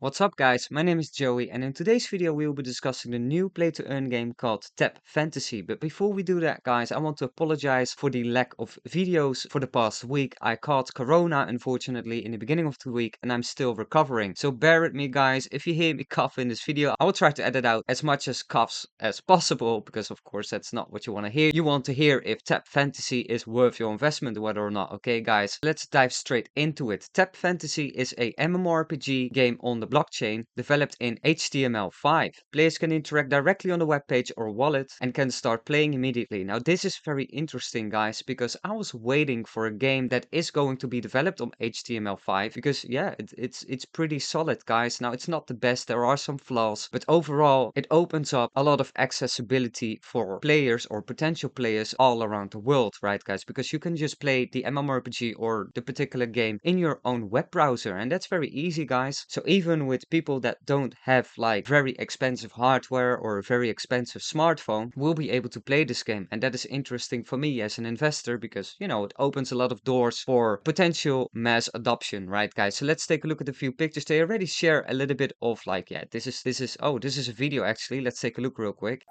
What's up guys, my name is Joey and in today's video we will be discussing the new play-to-earn game called Tap Fantasy. But before we do that guys, I want to apologize for the lack of videos for the past week. I caught corona unfortunately in the beginning of the week and I'm still recovering. So bear with me guys, if you hear me cough in this video, I will try to edit out as much as coughs as possible because of course that's not what you want to hear. You want to hear if Tap Fantasy is worth your investment, whether or not. Okay guys, let's dive straight into it. Tap Fantasy is a MMORPG game on the blockchain developed in HTML5. Players can interact directly on the web page or wallet and can start playing immediately. Now this is very interesting guys, because I was waiting for a game that is going to be developed on HTML5 because yeah, it's pretty solid guys. Now it's not the best, there are some flaws, but overall it opens up a lot of accessibility for players or potential players all around the world, right guys? Because you can just play the MMORPG or the particular game in your own web browser, and that's very easy guys. So even with people that don't have like very expensive hardware or a very expensive smartphone will be able to play this game. And that is interesting for me as an investor because you know it opens a lot of doors for potential mass adoption, right guys? So let's take a look at a few pictures. They already share a little bit of like, yeah, this is a video actually. Let's take a look real quick.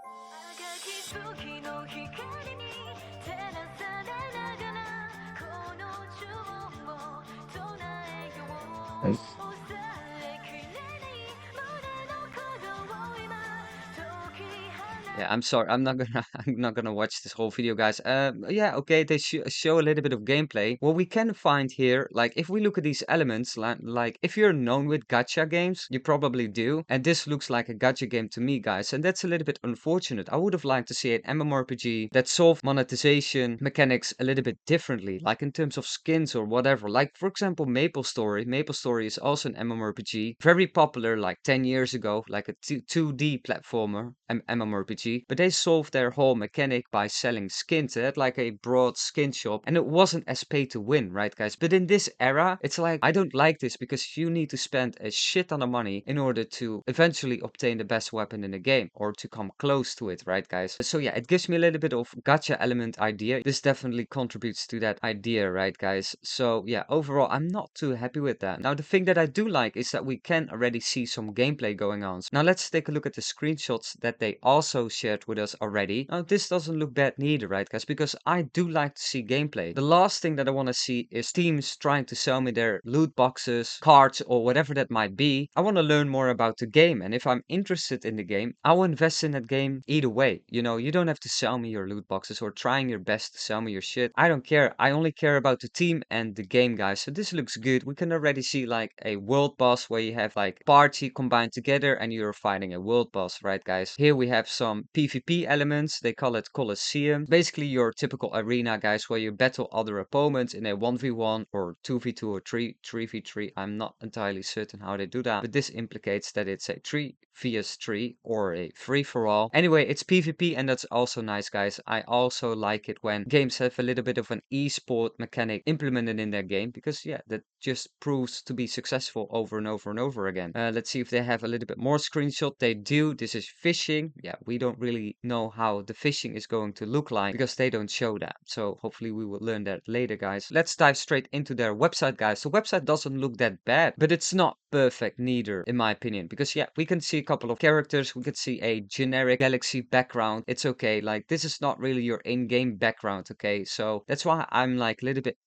Yeah, I'm sorry. I'm not gonna I'm not gonna watch this whole video, guys. Yeah, okay. They show a little bit of gameplay. What we can find here, like if we look at these elements, like if you're known with gacha games, you probably do. And this looks like a gacha game to me, guys. And that's a little bit unfortunate. I would have liked to see an MMORPG that solved monetization mechanics a little bit differently, like in terms of skins or whatever. Like for example, MapleStory. MapleStory is also an MMORPG, very popular like 10 years ago, like a 2D platformer, MMORPG. But they solved their whole mechanic by selling skins. They had like a broad skin shop and it wasn't as pay to win, right guys? But in this era, it's like, I don't like this because you need to spend a shit ton of money in order to eventually obtain the best weapon in the game or to come close to it, right guys? So yeah, it gives me a little bit of gacha element idea. This definitely contributes to that idea, right guys? So yeah, overall, I'm not too happy with that. Now, the thing that I do like is that we can already see some gameplay going on. Now let's take a look at the screenshots that they also shared with us already. Now this doesn't look bad neither, right guys? Because I do like to see gameplay. The last thing that I want to see is teams trying to sell me their loot boxes, cards, or whatever that might be. I want to learn more about the game, and if I'm interested in the game, I will invest in that game either way. You know, you don't have to sell me your loot boxes or trying your best to sell me your shit. I don't care. I only care about the team and the game, guys. So this looks good. We can already see like a world boss where you have like party combined together and you're fighting a world boss, right guys? Here we have some PvP elements. They call it Colosseum. Basically your typical arena, guys, where you battle other opponents in a 1v1 or 2v2 or 3v3. I'm not entirely certain how they do that, but this implicates that it's a 3 vs 3 or a free-for-all. Anyway, it's PvP and that's also nice, guys. I also like it when games have a little bit of an esport mechanic implemented in their game because yeah, that just proves to be successful over and over and over again. Let's see if they have a little bit more screenshot. They do. This is fishing. Yeah, we don't really know how the fishing is going to look like because they don't show that. So hopefully we will learn that later, guys. Let's dive straight into their website, guys. The website doesn't look that bad, but it's not perfect neither, in my opinion, because yeah, we can see a couple of characters. We could see a generic galaxy background. It's okay. Like this is not really your in-game background. Okay, so that's why I'm like a little bit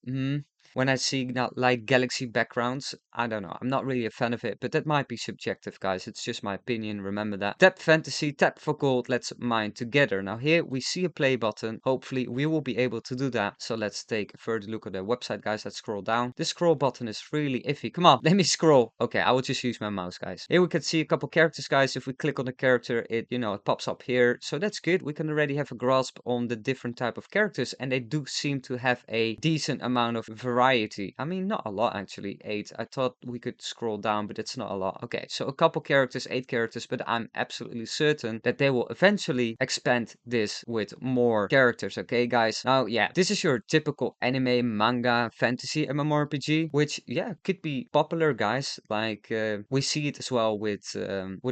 when I see not like galaxy backgrounds. I don't know. I'm not really a fan of it, but that might be subjective, guys. It's just my opinion. Remember that. Tap fantasy, tap for gold. Let's mine together. Now here we see a play button. Hopefully we will be able to do that. So let's take a further look at their website, guys. Let's scroll down. This scroll button is really iffy. Come on, let me scroll. Okay, I will just use my mouse, guys. Here we can see a couple characters, guys. If we click on the character, it pops up here. So that's good. We can already have a grasp on the different type of characters, and they do seem to have a decent amount of variety. I mean, not a lot actually. 8. I thought we could scroll down, but it's not a lot. Okay, so a couple characters, 8 characters, but I'm absolutely certain that they will eventually expand this with more characters. Okay, guys. Now, yeah, this is your typical anime, manga, fantasy MMORPG, which yeah could be popular, guys. Like we see it as well with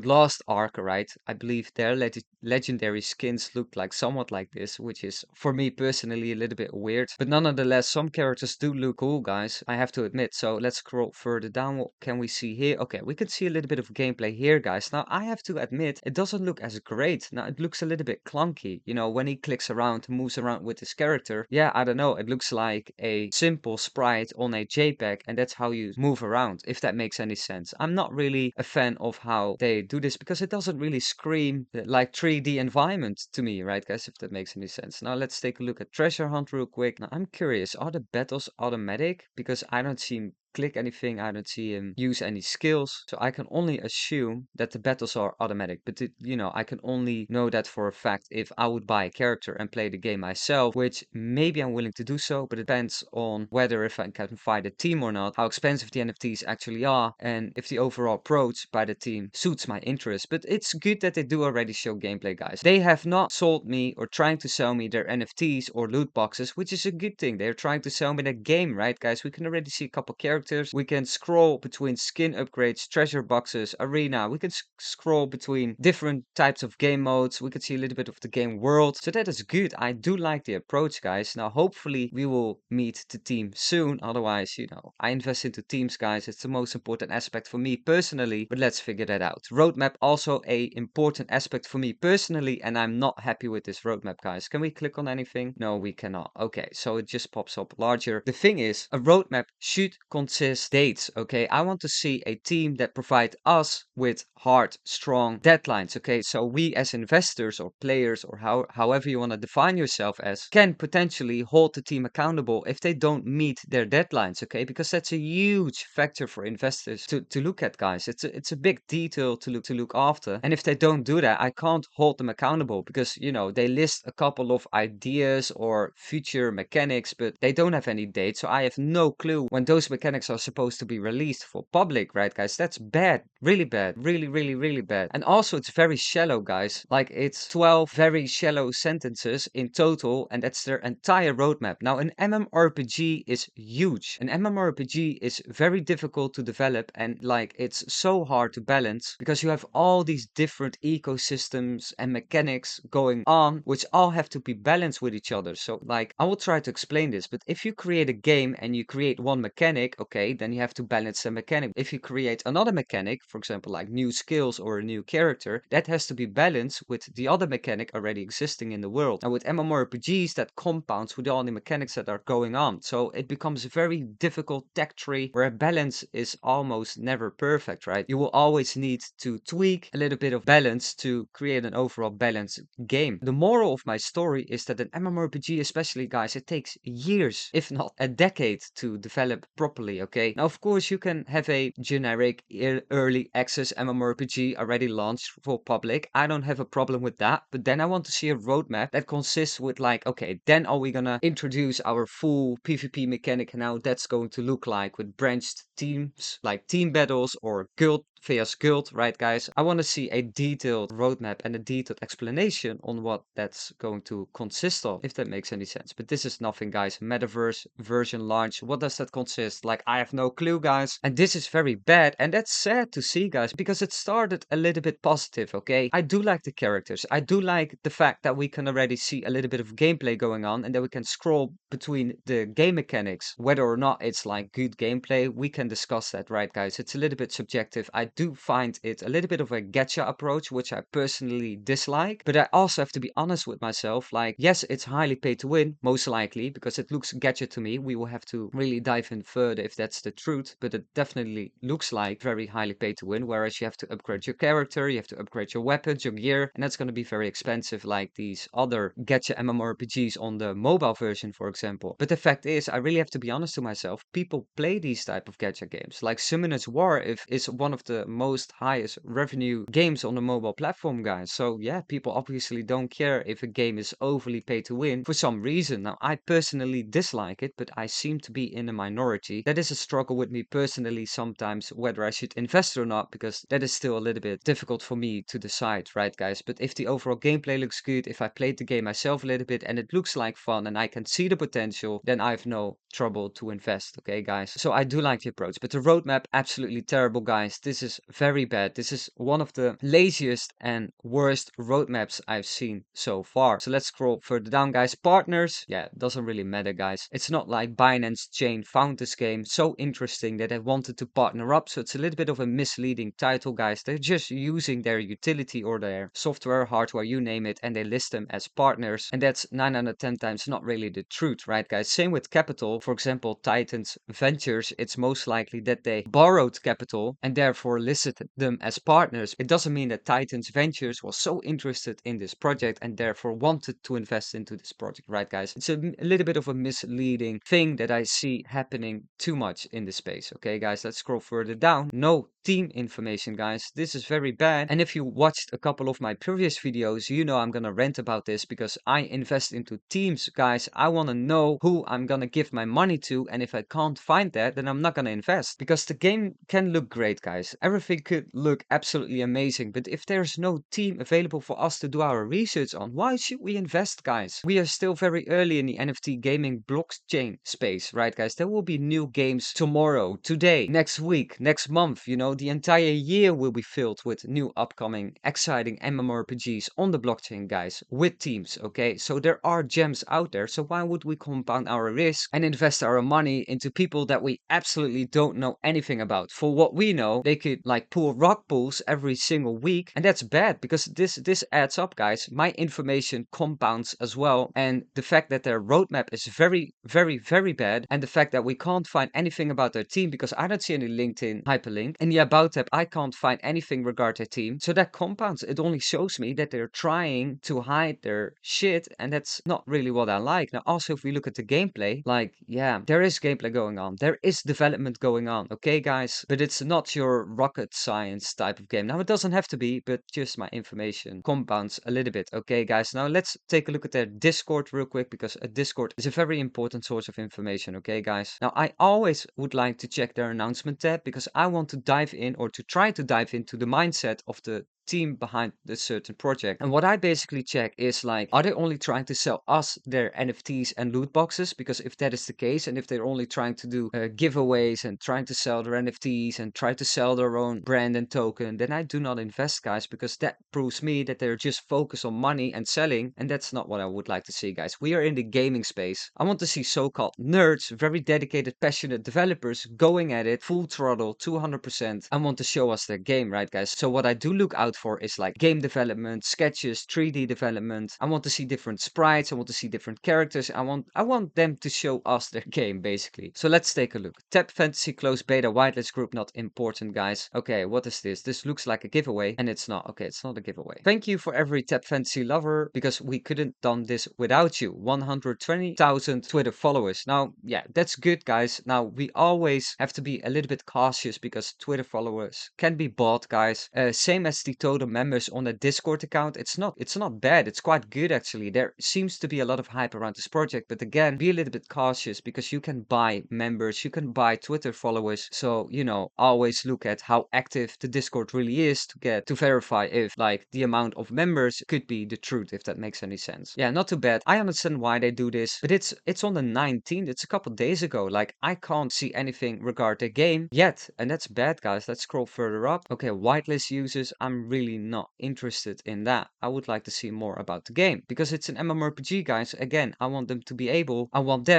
Lost Ark, right? I believe their legendary skins look like somewhat like this, which is for me personally a little bit weird. But nonetheless, some characters do look cool, guys, I have to admit. So let's scroll further down. What can we see here? Okay, we can see a little bit of gameplay here, guys. Now, I have to admit, it doesn't look as great. Now, it looks a little bit clunky. You know, when he clicks around, moves around with his character. Yeah, I don't know. It looks like a simple sprite on a JPEG, and that's how you move around, if that makes any sense. I'm not really a fan of how they do this because it doesn't really scream like 3D environment to me, right, guys? If that makes any sense. Now, let's take a look at Treasure Hunt real quick. Now, I'm curious, are the battles automatic? Because I don't see him click anything, I don't see him use any skills, so I can only assume that the battles are automatic. But you know, I can only know that for a fact if I would buy a character and play the game myself, which maybe I'm willing to do so, but it depends on whether if I can find a team or not, how expensive the NFTs actually are, and if the overall approach by the team suits my interest. But it's good that they do already show gameplay, guys. They have not sold me or trying to sell me their NFTs or loot boxes, which is a good thing. They're trying to sell me the game, right, guys? We can already see a couple characters. We can scroll between skin upgrades, treasure boxes, arena. We can scroll between different types of game modes. We can see a little bit of the game world. So that is good. I do like the approach, guys. Now, hopefully we will meet the team soon. Otherwise, you know, I invest into teams, guys. It's the most important aspect for me personally, but let's figure that out. Roadmap also a important aspect for me personally, and I'm not happy with this roadmap, guys. Can we click on anything? No, we cannot. Okay, so it just pops up larger. The thing is, a roadmap should consist dates, okay? I want to see a team that provide us with hard, strong deadlines, okay? So we as investors or players or however you want to define yourself as can potentially hold the team accountable if they don't meet their deadlines, okay? Because that's a huge factor for investors to look at, guys. It's a big detail to look after. And if they don't do that, I can't hold them accountable because, you know, they list a couple of ideas or future mechanics, but they don't have any dates. So I have no clue when those mechanics are supposed to be released for public, right, guys? That's bad. Really bad. Really, really, really bad. And also, it's very shallow, guys. Like, it's 12 very shallow sentences in total, and that's their entire roadmap. Now, an MMORPG is huge. An MMORPG is very difficult to develop, and, like, it's so hard to balance because you have all these different ecosystems and mechanics going on, which all have to be balanced with each other. So, like, I will try to explain this, but if you create a game and you create one mechanic, okay, then you have to balance the mechanic. If you create another mechanic, for example, like new skills or a new character, that has to be balanced with the other mechanic already existing in the world. And with MMORPGs, that compounds with all the mechanics that are going on. So it becomes a very difficult tech tree where a balance is almost never perfect, right? You will always need to tweak a little bit of balance to create an overall balanced game. The moral of my story is that an MMORPG, especially, guys, it takes years, if not a decade, to develop properly, okay? Now, of course, you can have a generic early access MMORPG already launched for public. I don't have a problem with that, but then I want to see a roadmap that consists with, like, okay, then are we gonna introduce our full PvP mechanic and how that's going to look like with branched teams, like team battles or guild vs guild, right, guys? I want to see a detailed roadmap and a detailed explanation on what that's going to consist of, if that makes any sense. But this is nothing, guys. Metaverse version launch, what does that consist? Like, I have no clue, guys. And this is very bad, and that's sad to see, guys, because it started a little bit positive, okay? I do like the characters. I do like the fact that we can already see a little bit of gameplay going on and that we can scroll between the game mechanics. Whether or not it's like good gameplay, we can discuss that, right, guys? It's a little bit subjective. I do find it a little bit of a gacha approach, which I personally dislike. But I also have to be honest with myself. Like, yes, it's highly pay to win, most likely, because it looks gacha to me. We will have to really dive in further if that's the truth. But it definitely looks like very highly pay to win, whereas you have to upgrade your character, you have to upgrade your weapons, your gear, and that's going to be very expensive, like these other gacha MMORPGs on the mobile version, for example. But the fact is, I really have to be honest to myself. People play these type of gacha games. Like Summoner's War is one of the most highest revenue games on the mobile platform, guys. So yeah, people obviously don't care if a game is overly pay to win for some reason. Now, I personally dislike it, but I seem to be in a minority. That is a struggle with me personally sometimes, whether I should invest or not, because that is still a little bit difficult for me to decide, right, guys? But if the overall gameplay looks good, if I played the game myself a little bit and it looks like fun and I can see the potential, then I have no trouble to invest, okay, guys? So I do like the approach. approach. But the roadmap, absolutely terrible, guys. This is very bad. This is one of the laziest and worst roadmaps I've seen so far. So let's scroll further down, guys. Partners, yeah, it doesn't really matter, guys. It's not like Binance Chain found this game so interesting that they wanted to partner up. So it's a little bit of a misleading title, guys. They're just using their utility or their software, hardware, you name it, and they list them as partners. And that's 9 out of 10 times not really the truth, right, guys? Same with capital. For example, Titans Ventures, it's most likely that they borrowed capital and therefore listed them as partners. It doesn't mean that Titans Ventures was so interested in this project and therefore wanted to invest into this project, right, guys? It's a little bit of a misleading thing that I see happening too much in the space. Okay, guys, let's scroll further down. No team information, guys. This is very bad. And if you watched a couple of my previous videos, you know I'm gonna rant about this because I invest into teams, guys. I want to know who I'm gonna give my money to, and if I can't find that, then I'm not gonna invest, because the game can look great, guys. Everything could look absolutely amazing, but if there's no team available for us to do our research on, why should we invest, guys? We are still very early in the NFT gaming blockchain space, right, guys? There will be new games tomorrow, today, next week, next month. You know, the entire year will be filled with new upcoming exciting MMORPGs on the blockchain, guys, with teams. Okay, so there are gems out there, so why would we compound our risk and invest our money into people that we absolutely don't know anything about? For what we know, they could like pull rug pulls every single week, and that's bad because this adds up, guys. My information compounds as well, and the fact that their roadmap is very, very, very bad, and the fact that we can't find anything about their team because I don't see any LinkedIn hyperlink. In the about tab, I can't find anything regarding their team, so that compounds. It only shows me that they're trying to hide their shit, and that's not really what I like. Now, also, if we look at the gameplay, like, yeah, there is gameplay going on, there is development going on, okay, guys, but it's not your rocket science type of game. Now, it doesn't have to be, but just my information compounds a little bit, okay, guys. Now, let's take a look at their Discord real quick, because a Discord is a very important source of information, okay, guys. Now, I always would like to check their announcement tab because I want to dive in, or to try to dive into the mindset of the team behind this certain project. And what I basically check is like, are they only trying to sell us their NFTs and loot boxes? Because if that is the case, and if they're only trying to do giveaways and trying to sell their NFTs and try to sell their own brand and token, then I do not invest, guys, because that proves me that they're just focused on money and selling, and that's not what I would like to see, guys. We are in the gaming space. I want to see so-called nerds, very dedicated, passionate developers going at it full throttle, 200%. I want to show us their game, right, guys? So what I do look out for is like game development, sketches, 3D development. I want to see different sprites. I want to see different characters. I want them to show us their game, basically. So let's take a look. Tap Fantasy closed beta whitelist group not important, guys. Okay, what is this? This looks like a giveaway, and it's not. Okay, it's not a giveaway. Thank you for every Tap Fantasy lover, because we couldn't done this without you. 120,000 Twitter followers. Now, yeah, that's good, guys. Now, we always have to be a little bit cautious because Twitter followers can be bought, guys. Same as the total members on the Discord account. It's not bad. It's quite good, actually. There seems to be a lot of hype around this project, but again, be a little bit cautious because you can buy members, you can buy Twitter followers. So, you know, always look at how active the Discord really is to verify if like the amount of members could be the truth, if that makes any sense. Yeah, not too bad. I understand why they do this, but it's on the 19th. It's a couple days ago. Like, I can't see anything regarding the game yet, and that's bad, guys. Let's scroll further up. Okay, whitelist users. I'm really not interested in that. I would like to see more about the game because it's an MMORPG, guys. Again, I want them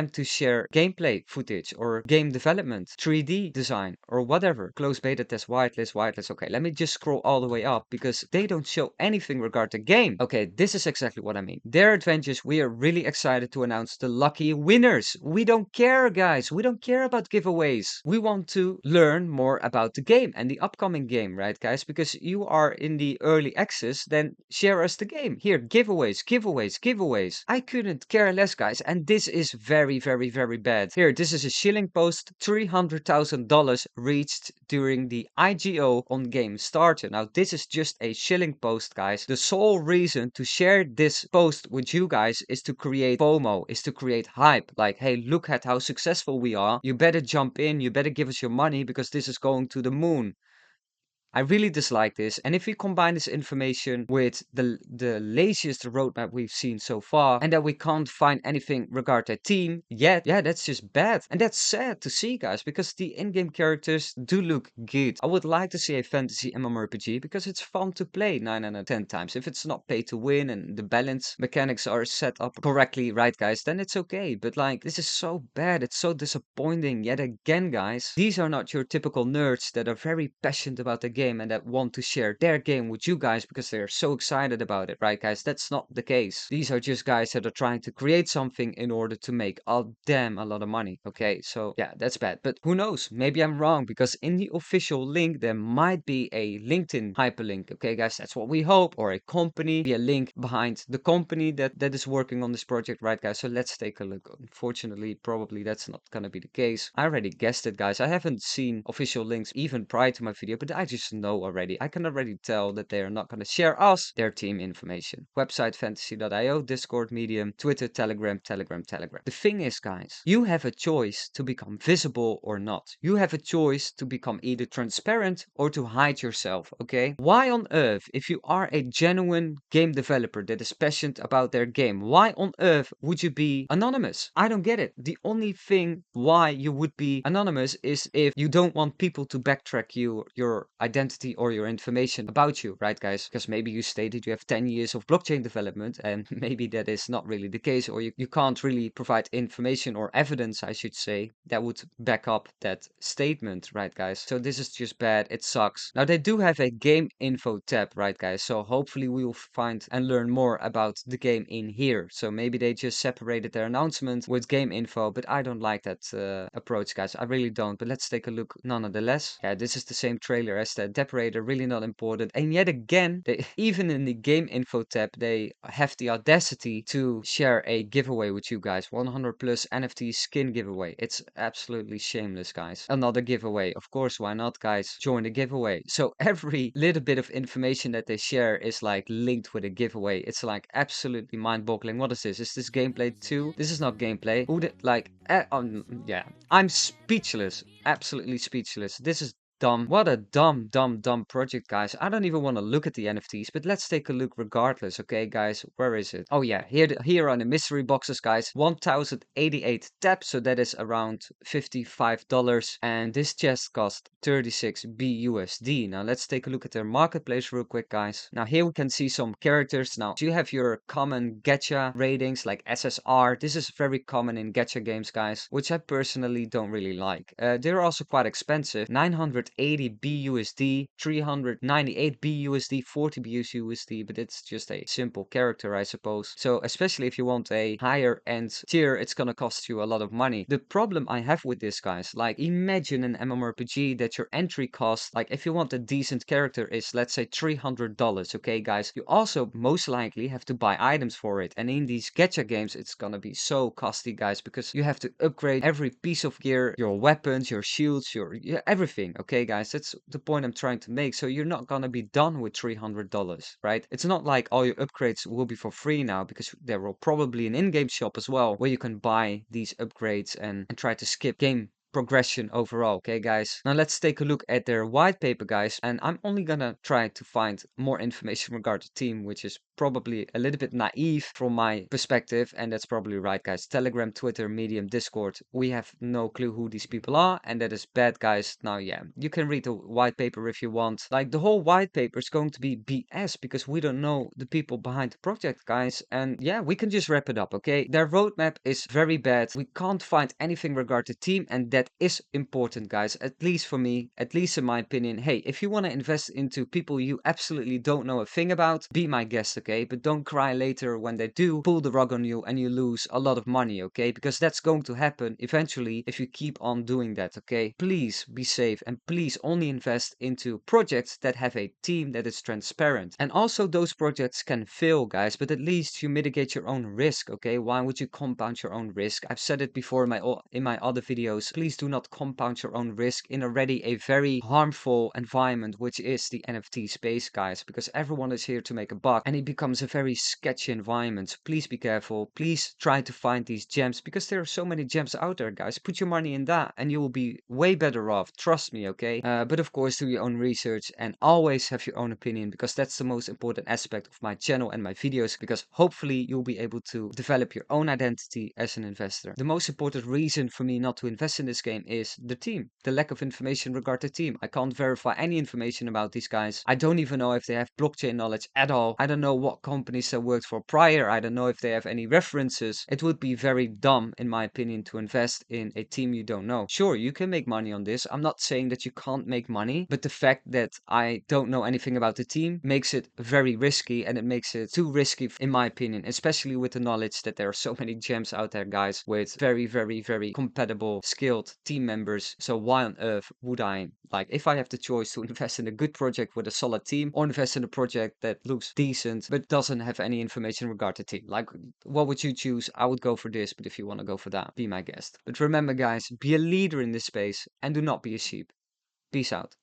to share gameplay footage or game development, 3D design, or whatever. Close beta test whitelist. Okay, let me just scroll all the way up because they don't show anything regarding the game. Okay, this is exactly what I mean. Their adventures, we are really excited to announce the lucky winners. We don't care, guys. We don't care about giveaways. We want to learn more about the game and the upcoming game, right, guys? Because you are in the early access, then share us the game. Here, giveaways. I couldn't care less, guys. And this is very, very, very bad. Here, this is a shilling post. $300,000 reached during the IGO on Game Starter. Now, this is just a shilling post, guys. The sole reason to share this post with you guys is to create FOMO, is to create hype. Like, hey, look at how successful we are. You better jump in. You better give us your money because this is going to the moon. I really dislike this. And if we combine this information with the laziest roadmap we've seen so far, and that we can't find anything regarding their team yet, yeah, that's just bad. And that's sad to see, guys, because the in-game characters do look good. I would like to see a fantasy MMORPG because it's fun to play 9 out of 10 times. If it's not pay to win and the balance mechanics are set up correctly, right, guys, then it's okay. But like, this is so bad. It's so disappointing yet again, guys. These are not your typical nerds that are very passionate about the game and that want to share their game with you guys because they're so excited about it, right, guys? That's not the case. These are just guys that are trying to create something in order to make a lot of money. Okay, so yeah, that's bad. But who knows? Maybe I'm wrong because in the official link there might be a LinkedIn hyperlink. Okay, guys, that's what we hope, or a company, be a link behind the company that is working on this project, right, guys? So let's take a look. Unfortunately, probably that's not gonna be the case. I already guessed it, guys. I haven't seen official links even prior to my video, but I just know already. I can already tell that they are not gonna share us their team information. Website fantasy.io, Discord, Medium, Twitter, Telegram. The thing is, guys, you have a choice to become visible or not. You have a choice to become either transparent or to hide yourself, okay? Why on earth, if you are a genuine game developer that is passionate about their game, why on earth would you be anonymous? I don't get it. The only thing why you would be anonymous is if you don't want people to backtrack your identity or your information about you, right, guys? Because maybe you stated you have 10 years of blockchain development and maybe that is not really the case, or you can't really provide information or evidence, I should say, that would back up that statement, right, guys? So this is just bad. It sucks. Now they do have a game info tab, right, guys? So hopefully we will find and learn more about the game in here. So maybe they just separated their announcement with game info, but I don't like that approach, guys. I really don't. But let's take a look nonetheless. Yeah, this is the same trailer as the Deparator, really not important. And yet again, they even in the game info tab, they have the audacity to share a giveaway with you guys. 100 plus NFT skin giveaway. It's absolutely shameless, guys. Another giveaway. Of course, why not, guys? Join the giveaway. So every little bit of information that they share is like linked with a giveaway. It's like absolutely mind-boggling. What is this? Is this gameplay too? This is not gameplay. Who did like? Yeah, I'm speechless. Absolutely speechless. This is dumb. What a dumb project, guys. I don't even want to look at the NFTs, but let's take a look regardless, okay, guys? Where is it? Oh yeah, here are the mystery boxes, guys. 1088 taps, so that is around $55, and this chest cost 36 BUSD. Now let's take a look at their marketplace real quick, guys. Now here we can see some characters. Now you have your common gacha ratings like SSR. This is very common in gacha games, guys, which I personally don't really like. They're also quite expensive. 980 BUSD, 398 BUSD, 40 BUSD, but it's just a simple character, I suppose. So especially if you want a higher end tier, it's gonna cost you a lot of money. The problem I have with this, guys, like imagine an MMORPG that your entry cost, like if you want a decent character is, let's say $300, okay, guys? You also most likely have to buy items for it. And in these gacha games, it's gonna be so costly, guys, because you have to upgrade every piece of gear, your weapons, your shields, yeah, everything, okay, guys? That's the point I'm trying to make. So you're not gonna be done with $300, right? It's not like all your upgrades will be for free now, because there will probably an in-game shop as well where you can buy these upgrades and try to skip game progression overall, okay, guys? Now let's take a look at their white paper, guys, and I'm only gonna try to find more information regarding the team, which is probably a little bit naive from my perspective, and that's probably right, guys. Telegram, Twitter, Medium, Discord, we have no clue who these people are, and that is bad, guys. Now yeah, you can read the white paper if you want. Like, the whole white paper is going to be BS because we don't know the people behind the project, guys. And yeah, we can just wrap it up, okay? Their roadmap is very bad. We can't find anything regarding the team, and that is important, guys, at least for me, at least in my opinion. Hey, if you want to invest into people you absolutely don't know a thing about, be my guest, okay? But don't cry later when they do pull the rug on you and you lose a lot of money, okay? Because that's going to happen eventually if you keep on doing that, okay? Please be safe and please only invest into projects that have a team that is transparent. And also, those projects can fail, guys, but at least you mitigate your own risk, okay? Why would you compound your own risk? I've said it before in my other videos. Please do not compound your own risk in already a very harmful environment, which is the NFT space, guys, because everyone is here to make a buck, and it becomes a very sketchy environment. So please be careful. Please try to find these gems because there are so many gems out there, guys. Put your money in that and you will be way better off. Trust me, okay? But of course, do your own research and always have your own opinion because that's the most important aspect of my channel and my videos, because hopefully you'll be able to develop your own identity as an investor. The most important reason for me not to invest in this game is the team, the lack of information regarding the team. I can't verify any information about these guys. I don't even know if they have blockchain knowledge at all. I don't know what companies they worked for prior. I don't know if they have any references. It would be very dumb, in my opinion, to invest in a team you don't know. Sure, you can make money on this. I'm not saying that you can't make money, but the fact that I don't know anything about the team makes it very risky, and it makes it too risky, in my opinion, especially with the knowledge that there are so many gems out there, guys, with very, very, very compatible, skilled team members. So why on earth would I, like, if I have the choice to invest in a good project with a solid team or invest in a project that looks decent but doesn't have any information regarding the team, like, what would you choose? I would go for this, but if you want to go for that, be my guest. But remember, guys, be a leader in this space and do not be a sheep. Peace out.